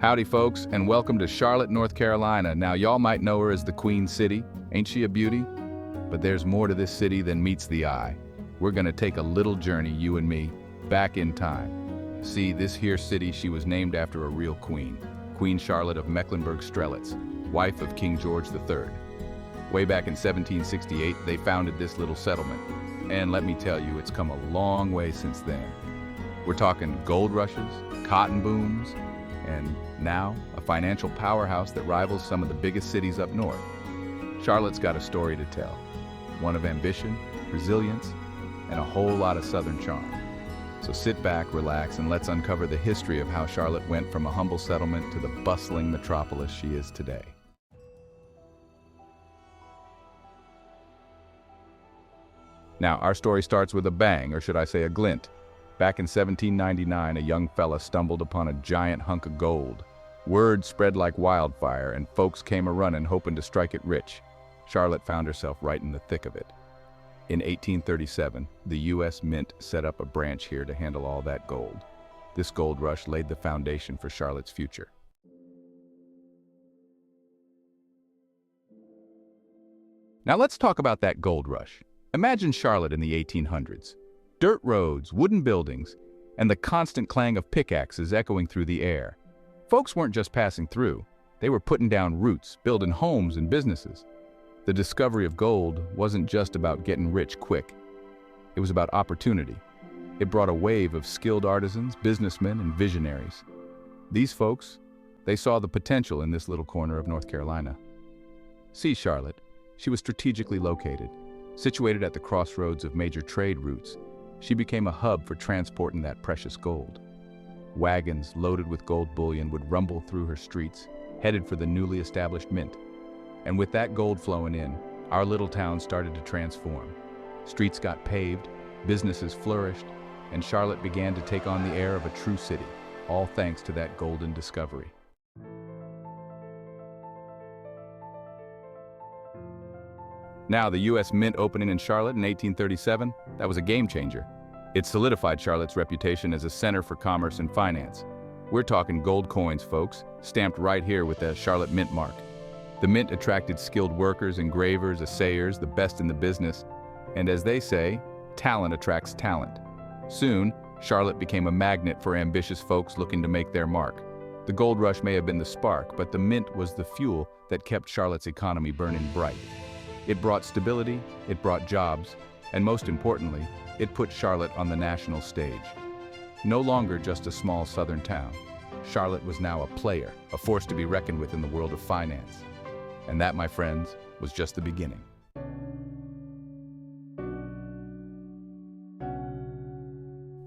Howdy folks, and welcome to Charlotte, North Carolina. Now y'all might know her as the Queen City. Ain't she a beauty? But there's more to this city than meets the eye. We're gonna take a little journey, you and me, back in time. See, this here city, she was named after a real queen. Queen Charlotte of Mecklenburg-Strelitz, wife of King George III. Way back in 1768, they founded this little settlement. And let me tell you, it's come a long way since then. We're talking gold rushes, cotton booms, and now a financial powerhouse that rivals some of the biggest cities up north. Charlotte's got a story to tell, one of ambition, resilience, and a whole lot of Southern charm. So sit back, relax, and let's uncover the history of how Charlotte went from a humble settlement to the bustling metropolis she is today. Now, our story starts with a bang, or should I say a glint. Back in 1799, a young fella stumbled upon a giant hunk of gold. Word spread like wildfire, and folks came a-running hoping to strike it rich. Charlotte found herself right in the thick of it. In 1837, the U.S. Mint set up a branch here to handle all that gold. This gold rush laid the foundation for Charlotte's future. Now let's talk about that gold rush. Imagine Charlotte in the 1800s. Dirt roads, wooden buildings, and the constant clang of pickaxes echoing through the air. Folks weren't just passing through, they were putting down roots, building homes and businesses. The discovery of gold wasn't just about getting rich quick. It was about opportunity. It brought a wave of skilled artisans, businessmen, and visionaries. These folks, they saw the potential in this little corner of North Carolina. See Charlotte, she was strategically located. Situated at the crossroads of major trade routes, she became a hub for transporting that precious gold. Wagons loaded with gold bullion would rumble through her streets, headed for the newly established mint. And with that gold flowing in, our little town started to transform. Streets got paved, businesses flourished, and Charlotte began to take on the air of a true city, all thanks to that golden discovery. Now, the U.S. Mint opening in Charlotte in 1837, that was a game changer. It solidified Charlotte's reputation as a center for commerce and finance. We're talking gold coins, folks, stamped right here with the Charlotte Mint mark. The mint attracted skilled workers, engravers, assayers, the best in the business. And as they say, talent attracts talent. Soon, Charlotte became a magnet for ambitious folks looking to make their mark. The gold rush may have been the spark, but the mint was the fuel that kept Charlotte's economy burning bright. It brought stability, it brought jobs, and most importantly, it put Charlotte on the national stage. No longer just a small southern town, Charlotte was now a player, a force to be reckoned with in the world of finance. And that, my friends, was just the beginning.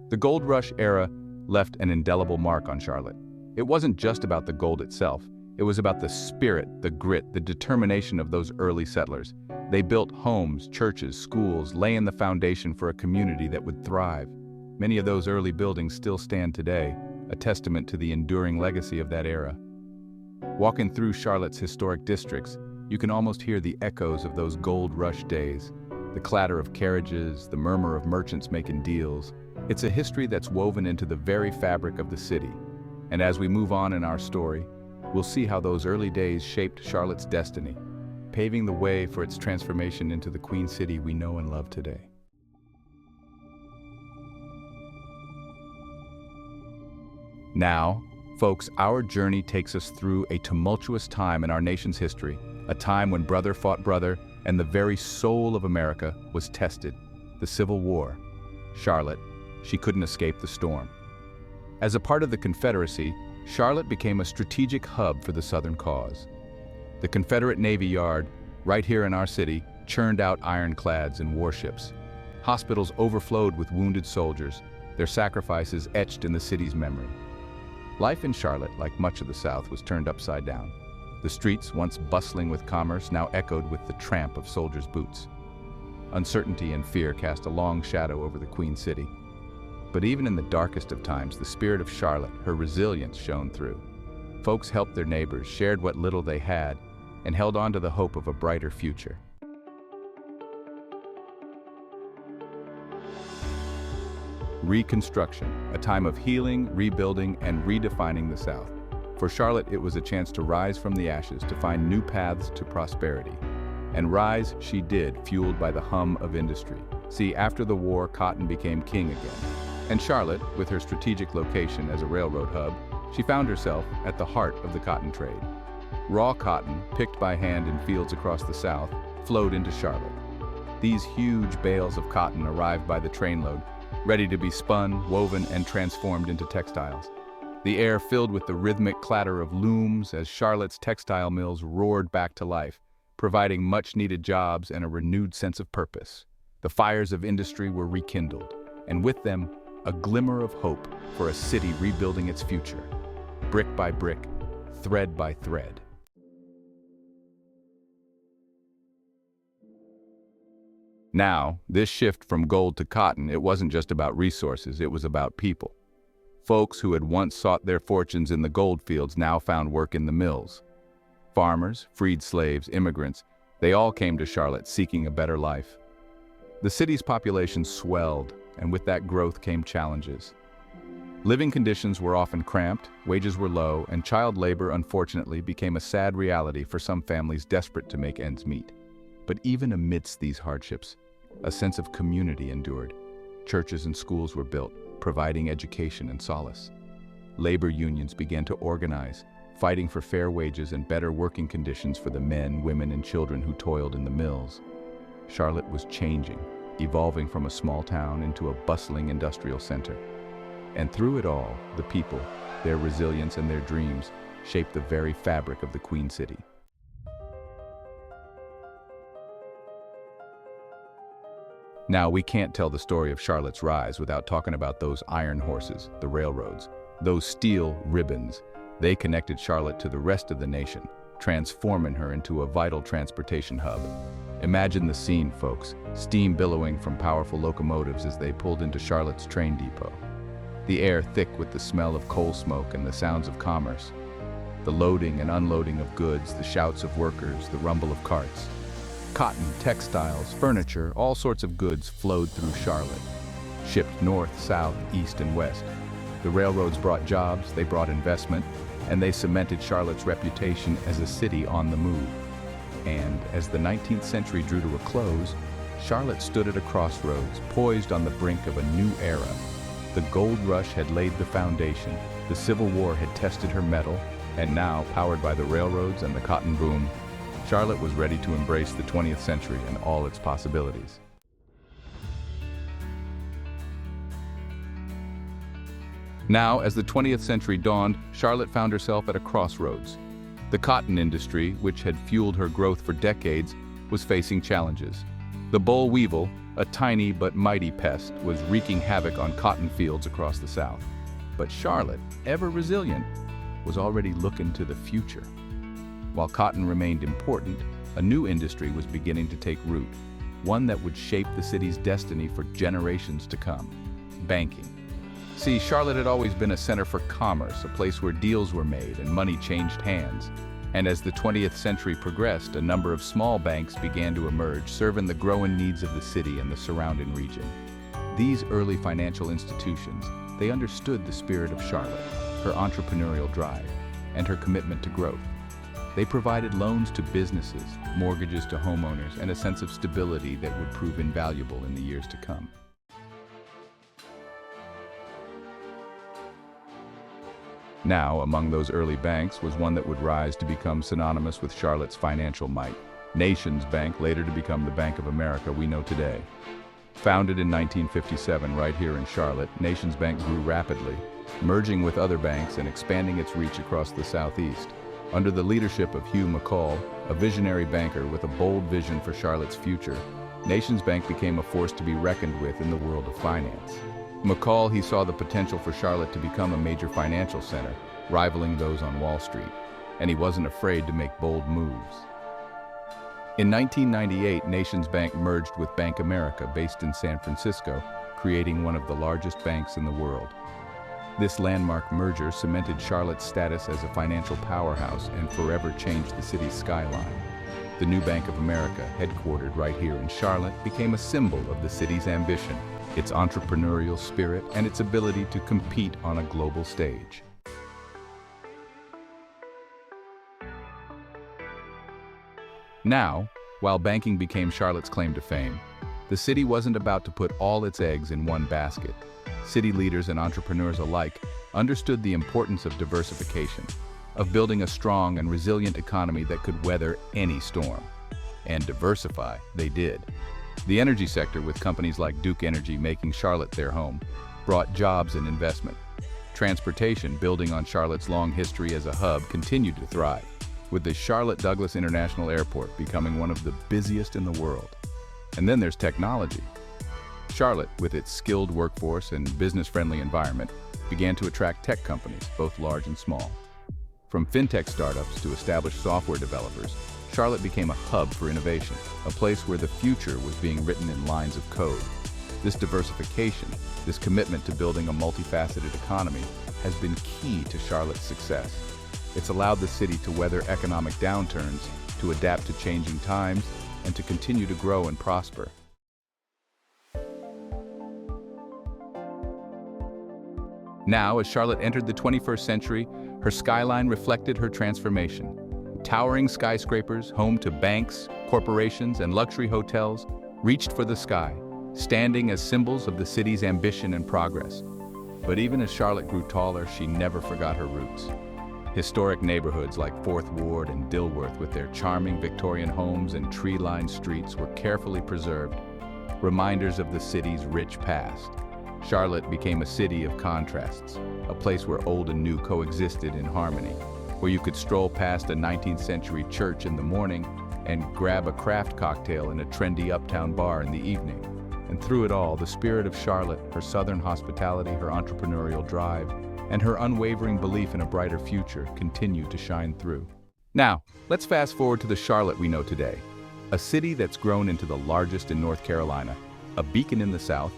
The gold rush era left an indelible mark on Charlotte. It wasn't just about the gold itself. It was about the spirit, the grit, the determination of those early settlers. They built homes, churches, schools, laying the foundation for a community that would thrive. Many of those early buildings still stand today, a testament to the enduring legacy of that era. Walking through Charlotte's historic districts, you can almost hear the echoes of those gold rush days. The clatter of carriages, the murmur of merchants making deals. It's a history that's woven into the very fabric of the city. And as we move on in our story, we'll see how those early days shaped Charlotte's destiny, paving the way for its transformation into the Queen City we know and love today. Now, folks, our journey takes us through a tumultuous time in our nation's history, a time when brother fought brother and the very soul of America was tested, the Civil War. Charlotte, she couldn't escape the storm. As a part of the Confederacy, Charlotte became a strategic hub for the Southern cause. The Confederate Navy Yard, right here in our city, churned out ironclads and warships. Hospitals overflowed with wounded soldiers, their sacrifices etched in the city's memory. Life in Charlotte, like much of the South, was turned upside down. The streets, once bustling with commerce, now echoed with the tramp of soldiers' boots. Uncertainty and fear cast a long shadow over the Queen City. But even in the darkest of times, the spirit of Charlotte, her resilience, shone through. Folks helped their neighbors, shared what little they had, and held on to the hope of a brighter future. Reconstruction, a time of healing, rebuilding, and redefining the South. For Charlotte, it was a chance to rise from the ashes, to find new paths to prosperity. And rise she did, fueled by the hum of industry. See, after the war, cotton became king again. And Charlotte, with her strategic location as a railroad hub, she found herself at the heart of the cotton trade. Raw cotton, picked by hand in fields across the South, flowed into Charlotte. These huge bales of cotton arrived by the trainload, ready to be spun, woven, and transformed into textiles. The air filled with the rhythmic clatter of looms as Charlotte's textile mills roared back to life, providing much-needed jobs and a renewed sense of purpose. The fires of industry were rekindled, and with them, a glimmer of hope for a city rebuilding its future, brick by brick, thread by thread. Now, this shift from gold to cotton, it wasn't just about resources, it was about people. Folks who had once sought their fortunes in the gold fields now found work in the mills. Farmers, freed slaves, immigrants, they all came to Charlotte seeking a better life. The city's population swelled, and with that growth came challenges. Living conditions were often cramped, wages were low, and child labor, unfortunately, became a sad reality for some families desperate to make ends meet. But even amidst these hardships, a sense of community endured. Churches and schools were built, providing education and solace. Labor unions began to organize, fighting for fair wages and better working conditions for the men, women, and children who toiled in the mills. Charlotte was changing, evolving from a small town into a bustling industrial center. And through it all, the people, their resilience and their dreams, shaped the very fabric of the Queen City. Now, we can't tell the story of Charlotte's rise without talking about those iron horses, the railroads, those steel ribbons. They connected Charlotte to the rest of the nation, transforming her into a vital transportation hub. Imagine the scene, folks, steam billowing from powerful locomotives as they pulled into Charlotte's train depot. The air thick with the smell of coal smoke and the sounds of commerce. The loading and unloading of goods, the shouts of workers, the rumble of carts. Cotton, textiles, furniture, all sorts of goods flowed through Charlotte, shipped north, south, east, and west. The railroads brought jobs, they brought investment, and they cemented Charlotte's reputation as a city on the move. And as the 19th century drew to a close, Charlotte stood at a crossroads, poised on the brink of a new era. The gold rush had laid the foundation, the Civil War had tested her mettle, and now, powered by the railroads and the cotton boom, Charlotte was ready to embrace the 20th century and all its possibilities. Now, as the 20th century dawned, Charlotte found herself at a crossroads. The cotton industry, which had fueled her growth for decades, was facing challenges. The boll weevil, a tiny but mighty pest, was wreaking havoc on cotton fields across the South. But Charlotte, ever resilient, was already looking to the future. While cotton remained important, a new industry was beginning to take root, one that would shape the city's destiny for generations to come: banking. See, Charlotte had always been a center for commerce, a place where deals were made and money changed hands. And as the 20th century progressed, a number of small banks began to emerge, serving the growing needs of the city and the surrounding region. These early financial institutions, they understood the spirit of Charlotte, her entrepreneurial drive, and her commitment to growth. They provided loans to businesses, mortgages to homeowners, and a sense of stability that would prove invaluable in the years to come. Now, among those early banks was one that would rise to become synonymous with Charlotte's financial might: NationsBank, later to become the Bank of America we know today. Founded in 1957 right here in Charlotte, NationsBank grew rapidly, merging with other banks and expanding its reach across the Southeast. Under the leadership of Hugh McCall, a visionary banker with a bold vision for Charlotte's future, NationsBank became a force to be reckoned with in the world of finance. McCall, he saw the potential for Charlotte to become a major financial center, rivaling those on Wall Street, and he wasn't afraid to make bold moves. In 1998, NationsBank merged with Bank America, based in San Francisco, creating one of the largest banks in the world. This landmark merger cemented Charlotte's status as a financial powerhouse and forever changed the city's skyline. The new Bank of America, headquartered right here in Charlotte, became a symbol of the city's ambition, its entrepreneurial spirit, and its ability to compete on a global stage. Now, while banking became Charlotte's claim to fame, the city wasn't about to put all its eggs in one basket. City leaders and entrepreneurs alike understood the importance of diversification, of building a strong and resilient economy that could weather any storm. And diversify they did. The energy sector, with companies like Duke Energy making Charlotte their home, brought jobs and investment. Transportation, building on Charlotte's long history as a hub, continued to thrive, with the Charlotte Douglas International Airport becoming one of the busiest in the world. And then there's technology. Charlotte, with its skilled workforce and business-friendly environment, began to attract tech companies, both large and small. From fintech startups to established software developers, Charlotte became a hub for innovation, a place where the future was being written in lines of code. This diversification, this commitment to building a multifaceted economy, has been key to Charlotte's success. It's allowed the city to weather economic downturns, to adapt to changing times, and to continue to grow and prosper. Now, as Charlotte entered the 21st century, her skyline reflected her transformation. Towering skyscrapers, home to banks, corporations, and luxury hotels, reached for the sky, standing as symbols of the city's ambition and progress. But even as Charlotte grew taller, she never forgot her roots. Historic neighborhoods like Fourth Ward and Dilworth, with their charming Victorian homes and tree-lined streets, were carefully preserved, reminders of the city's rich past. Charlotte became a city of contrasts, a place where old and new coexisted in harmony, where you could stroll past a 19th century church in the morning and grab a craft cocktail in a trendy uptown bar in the evening. And through it all, the spirit of Charlotte, her southern hospitality, her entrepreneurial drive, and her unwavering belief in a brighter future continue to shine through. Now, let's fast forward to the Charlotte we know today, a city that's grown into the largest in North Carolina, a beacon in the South,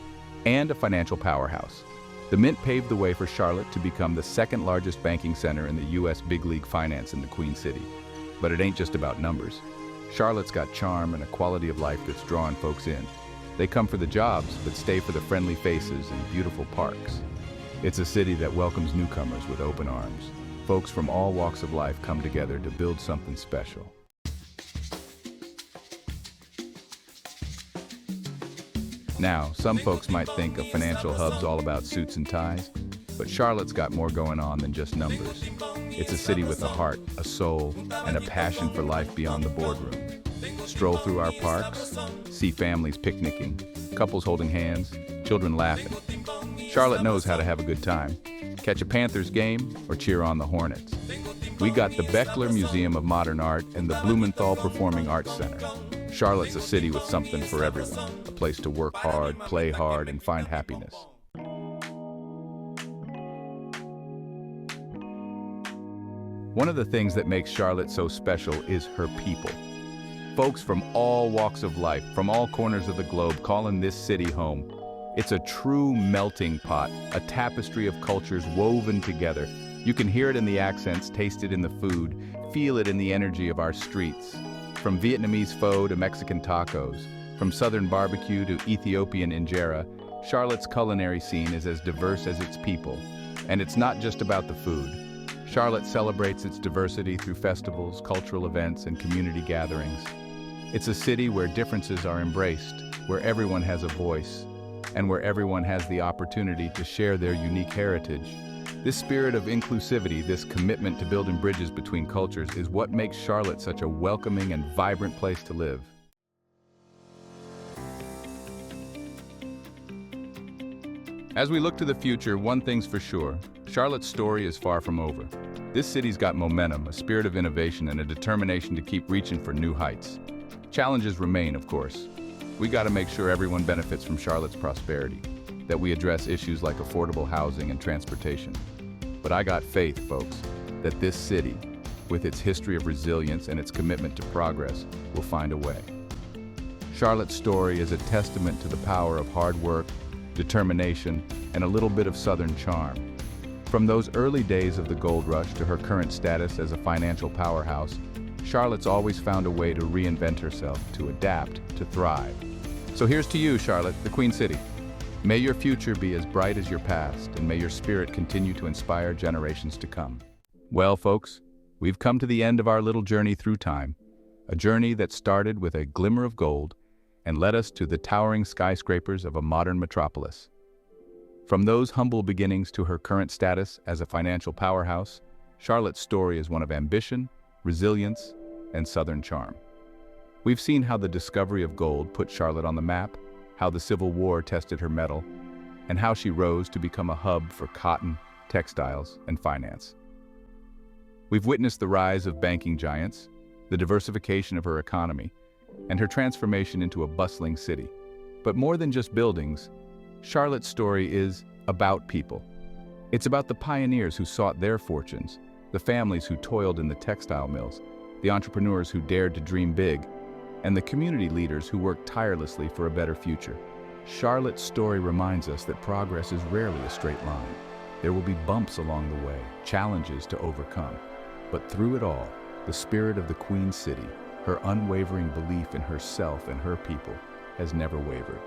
and a financial powerhouse. The Mint paved the way for Charlotte to become the second largest banking center in the U.S. big league finance in the Queen City. But it ain't just about numbers. Charlotte's got charm and a quality of life that's drawing folks in. They come for the jobs, but stay for the friendly faces and beautiful parks. It's a city that welcomes newcomers with open arms. Folks from all walks of life come together to build something special. Now, some folks might think a financial hub's all about suits and ties, but Charlotte's got more going on than just numbers. It's a city with a heart, a soul, and a passion for life beyond the boardroom. Stroll through our parks, see families picnicking, couples holding hands, children laughing. Charlotte knows how to have a good time. Catch a Panthers game or cheer on the Hornets. We got the Beckler Museum of Modern Art and the Blumenthal Performing Arts Center. Charlotte's a city with something for everyone, a place to work hard, play hard, and find happiness. One of the things that makes Charlotte so special is her people. Folks from all walks of life, from all corners of the globe, calling this city home. It's a true melting pot, a tapestry of cultures woven together. You can hear it in the accents, taste it in the food, feel it in the energy of our streets. From Vietnamese pho to Mexican tacos, from Southern barbecue to Ethiopian injera, Charlotte's culinary scene is as diverse as its people. And it's not just about the food. Charlotte celebrates its diversity through festivals, cultural events, and community gatherings. It's a city where differences are embraced, where everyone has a voice, and where everyone has the opportunity to share their unique heritage. This spirit of inclusivity, this commitment to building bridges between cultures, is what makes Charlotte such a welcoming and vibrant place to live. As we look to the future, one thing's for sure: Charlotte's story is far from over. This city's got momentum, a spirit of innovation, and a determination to keep reaching for new heights. Challenges remain, of course. We got to make sure everyone benefits from Charlotte's prosperity, that we address issues like affordable housing and transportation. But I got faith, folks, that this city, with its history of resilience and its commitment to progress, will find a way. Charlotte's story is a testament to the power of hard work, determination, and a little bit of Southern charm. From those early days of the gold rush to her current status as a financial powerhouse, Charlotte's always found a way to reinvent herself, to adapt, to thrive. So here's to you, Charlotte, the Queen City. May your future be as bright as your past, and may your spirit continue to inspire generations to come. Well, folks, we've come to the end of our little journey through time. A journey that started with a glimmer of gold and led us to the towering skyscrapers of a modern metropolis. From those humble beginnings to her current status as a financial powerhouse, Charlotte's story is one of ambition, resilience, and Southern charm. We've seen how the discovery of gold put Charlotte on the map, how the Civil War tested her mettle, and how she rose to become a hub for cotton, textiles, and finance. We've witnessed the rise of banking giants, the diversification of her economy, and her transformation into a bustling city. But more than just buildings, Charlotte's story is about people. It's about the pioneers who sought their fortunes, the families who toiled in the textile mills, the entrepreneurs who dared to dream big, and the community leaders who worked tirelessly for a better future. Charlotte's story reminds us that progress is rarely a straight line. There will be bumps along the way, challenges to overcome. But through it all, the spirit of the Queen City, her unwavering belief in herself and her people, has never wavered.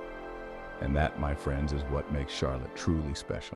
And that, my friends, is what makes Charlotte truly special.